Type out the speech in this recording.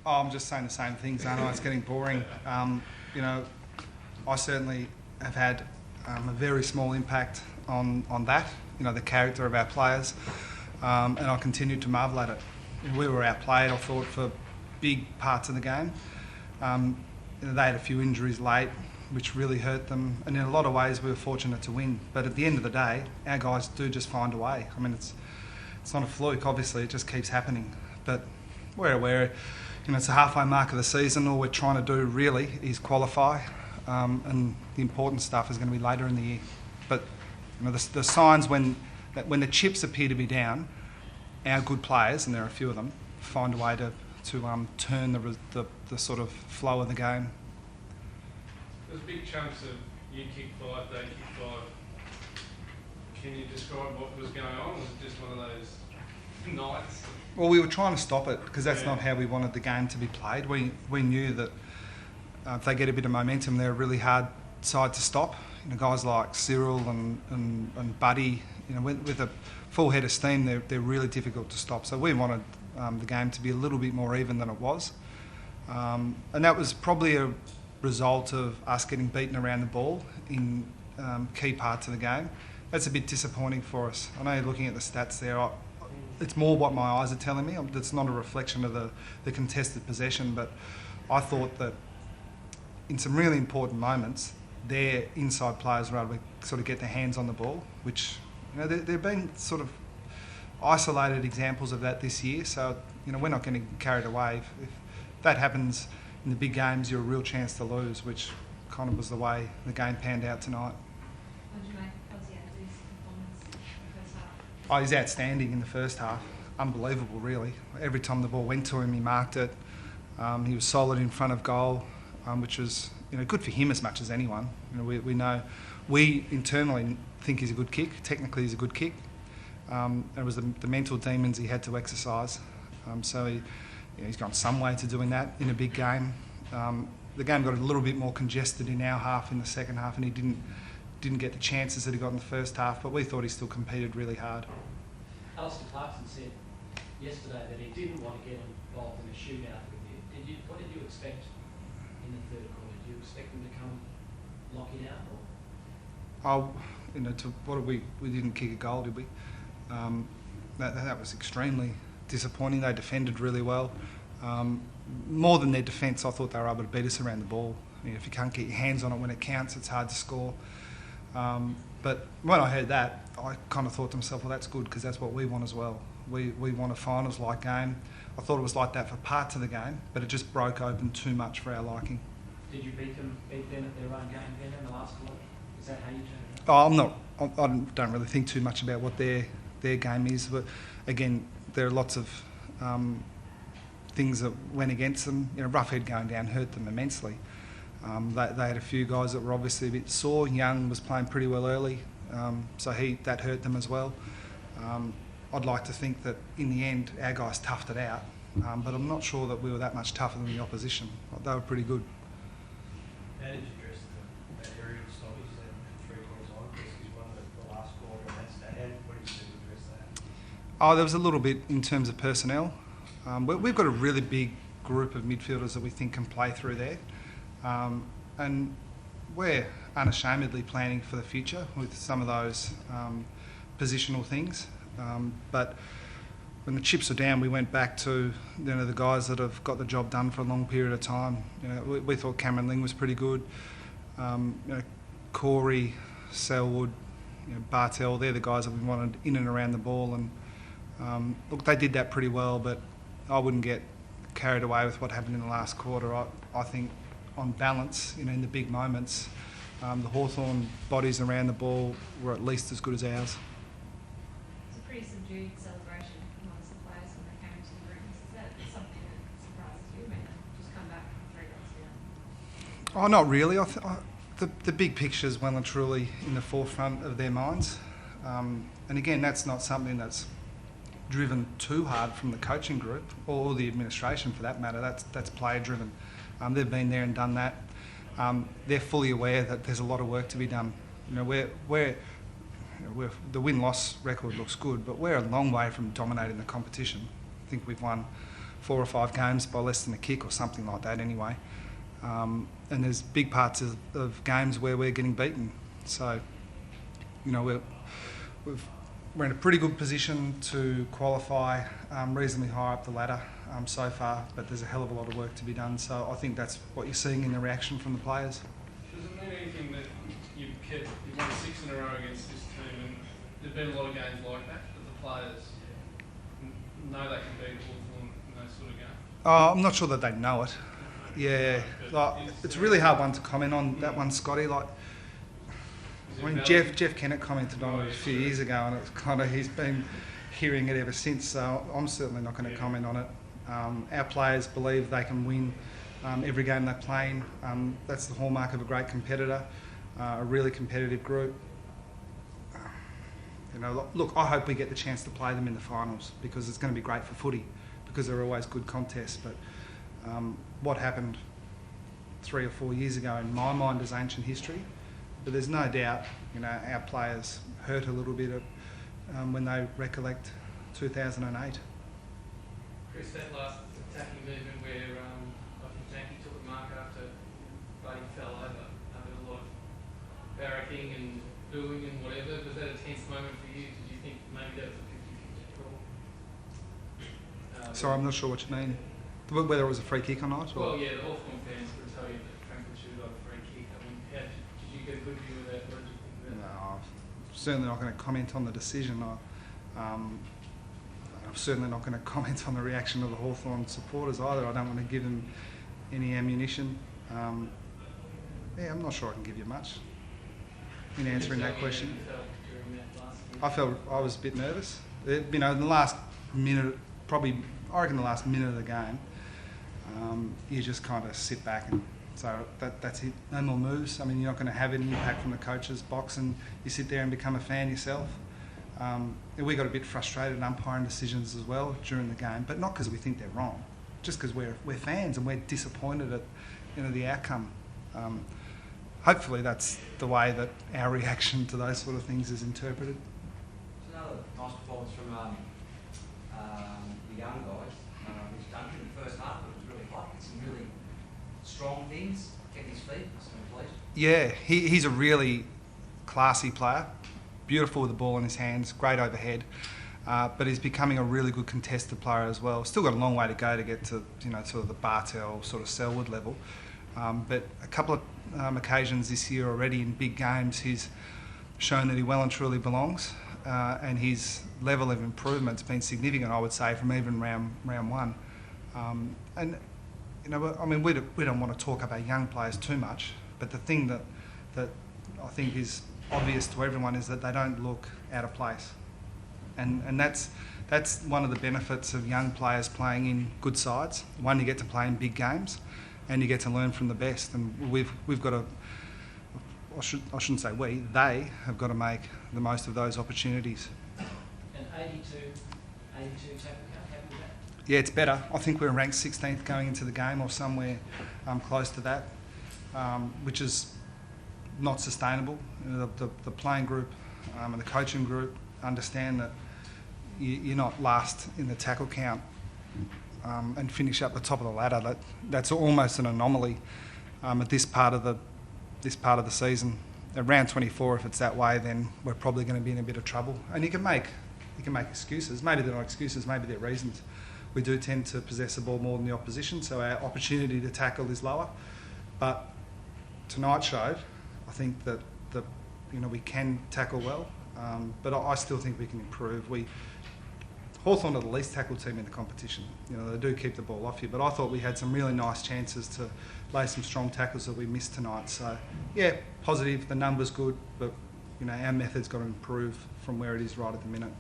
Oh, I'm just saying the same things, aren't I? It's getting boring. You know, I certainly have had a very small impact on that, you know, the character of our players, and I continue to marvel at it. We were outplayed, I thought, for big parts of the game. You know, they had a few injuries late, which really hurt them, and in a lot of ways we were fortunate to win. But at the end of the day, our guys do just find a way. I mean, it's not a fluke, obviously, it just keeps happening. But we're aware, you know, it's the halfway mark of the season. All we're trying to do really is qualify, and the important stuff is going to be later in the year. But you know, the signs when the chips appear to be down, our good players, and there are a few of them, find a way to turn the sort of flow of the game. There's big chunks of you kick 5, they kick 5. Can you describe what was going on? Was it just one of those nights? Well, we were trying to stop it because that's not how we wanted the game to be played. We knew that if they get a bit of momentum, they're a really hard side to stop. You know, guys like Cyril and Buddy, you know, with a full head of steam, they're really difficult to stop. So we wanted the game to be a little bit more even than it was, and that was probably a result of us getting beaten around the ball in key parts of the game. That's a bit disappointing for us. I know you're looking at the stats there. It's more what my eyes are telling me. It's not a reflection of the contested possession, but I thought that in some really important moments, their inside players were able to sort of get their hands on the ball, which, you know, there have been sort of isolated examples of that this year. So, you know, we're not going to get carried away. If that happens in the big games, you're a real chance to lose, which kind of was the way the game panned out tonight. What did you make of Ozzy performance in the first half? Oh, he's outstanding in the first half. Unbelievable, really. Every time the ball went to him, he marked it. He was solid in front of goal, which was, you know, good for him as much as anyone. You know, we know, we internally think he's a good kick. Technically, he's a good kick. It was the mental demons he had to exercise. So he's gone some way to doing that in a big game. The game got a little bit more congested in our half in the second half, and he didn't get the chances that he got in the first half. But we thought he still competed really hard. Alistair Clarkson said yesterday that he didn't want to get involved in a shootout with you. What did you expect in the third quarter? Did you expect him to come lock it out? Or? Oh, you know, we didn't kick a goal, did we? That was extremely disappointing. They defended really well. More than their defence, I thought they were able to beat us around the ball. I mean, if you can't get your hands on it when it counts, it's hard to score. But when I heard that, I kind of thought to myself, well, that's good, because that's what we want as well. We want a finals-like game. I thought it was like that for parts of the game, but it just broke open too much for our liking. Did you beat them at their own game then in the last quarter? Is that how you turned it? Oh, I don't really think too much about what their game is, but again, there are lots of things that went against them. You know, Roughhead going down hurt them immensely. They had a few guys that were obviously a bit sore. Young was playing pretty well early, so that hurt them as well. I'd like to think that in the end our guys toughed it out, but I'm not sure that we were that much tougher than the opposition. They were pretty good. How did you address that area of stoppages at 3 quarters on? Because he's won the last quarter, and what did you do to address that? Oh, there was a little bit in terms of personnel. We've got a really big group of midfielders that we think can play through there. And we're unashamedly planning for the future with some of those positional things. But when the chips were down, we went back to, you know, the guys that have got the job done for a long period of time. You know, we thought Cameron Ling was pretty good. You know, Corey, Selwood, you know, Bartell, they're the guys that we wanted in and around the ball. And look, they did that pretty well, but I wouldn't get carried away with what happened in the last quarter. I think on balance, you know, in the big moments, the Hawthorn bodies around the ball were at least as good as ours. It's a pretty subdued celebration amongst the players when they came into the rooms. Is that something that surprises you? I mean, just come back from 3 goals down. Oh, not really. The big picture is well and truly in the forefront of their minds. And again, that's not something that's driven too hard from the coaching group or the administration for that matter. That's player driven. They've been there and done that. They're fully aware that there's a lot of work to be done. You know, the win-loss record looks good, but we're a long way from dominating the competition. I think we've won 4 or 5 games by less than a kick or something like that anyway. And there's big parts of games where we're getting beaten. So, you know, we're in a pretty good position to qualify reasonably high up the ladder so far, but there's a hell of a lot of work to be done. So I think that's what you're seeing in the reaction from the players. Does it mean anything that you've won 6 in a row against this team, and there've been a lot of games like that the players know they can beat Hawthorn in those sort of games? I'm not sure that they know it. Yeah, like, it's a really hard one to comment on, that one, Scotty. Like, I mean, Jeff Kennett commented on it a few years ago, and it's kind of, he's been hearing it ever since. So I'm certainly not going to comment on it. Our players believe they can win every game they play in. That's the hallmark of a great competitor, a really competitive group. You know, look, I hope we get the chance to play them in the finals, because it's going to be great for footy, because they're always good contests. But what happened 3 or 4 years ago in my mind is ancient history. But there's no doubt, you know, our players hurt a little bit when they recollect 2008. Chris, that last attacking movement where I think Tanky took a mark after Buddy fell over, there was a lot of barracking and booing and whatever. Was that a tense moment for you? Did you think maybe that was a 50-50 call? Sorry, I'm not sure what you mean. Whether it was a free kick or not? Or? Well, yeah, the Hawthorn fans would tell you that Franklin should have got a free kick. I mean, did you get a good view of that? What did you think of that? No, I'm certainly not going to comment on the decision. I'm certainly not going to comment on the reaction of the Hawthorn supporters either. I don't want to give them any ammunition. Yeah, I'm not sure I can give you much in answering that question. I was a bit nervous. You know, in the last minute, probably, I reckon the last minute of the game, you just kind of sit back and so that's it. No more moves. I mean, you're not going to have any impact from the coach's box, and you sit there and become a fan yourself. We got a bit frustrated at umpiring decisions as well during the game, but not because we think they're wrong, just because we're fans and we're disappointed at, you know, the outcome. Hopefully that's the way that our reaction to those sort of things is interpreted. It's another nice performance from the young guys, which Duncan in the first half, but it was really hot. Some really strong things, kept his feet, must have been pleased. Yeah, he's a really classy player. Beautiful with the ball in his hands, great overhead, but he's becoming a really good contested player as well. Still got a long way to go to get to, you know, sort of the Bartel, sort of Selwood level. But a couple of occasions this year already in big games, he's shown that he well and truly belongs, and his level of improvement's been significant, I would say, from even round one. And you know, I mean, we don't want to talk about young players too much, but the thing that I think is obvious to everyone is that they don't look out of place, and that's one of the benefits of young players playing in good sides. One, you get to play in big games, and you get to learn from the best. And we've got to, I shouldn't say we, they have got to make the most of those opportunities. And 82 tackle count, happy with that? Yeah, it's better. I think we're ranked 16th going into the game, or somewhere close to that, which is not sustainable. You know, the playing group and the coaching group understand that you're not last in the tackle count and finish up the top of the ladder. That's almost an anomaly at this part of the season. At round 24, if it's that way, then we're probably going to be in a bit of trouble. And you can make excuses. Maybe they're not excuses. Maybe they're reasons. We do tend to possess the ball more than the opposition, so our opportunity to tackle is lower. But tonight showed, I think, that we can tackle well, but I still think we can improve. Hawthorn are the least tackled team in the competition. You know, they do keep the ball off you, but I thought we had some really nice chances to lay some strong tackles that we missed tonight. So, yeah, positive. The numbers good, but you know, our method's got to improve from where it is right at the minute.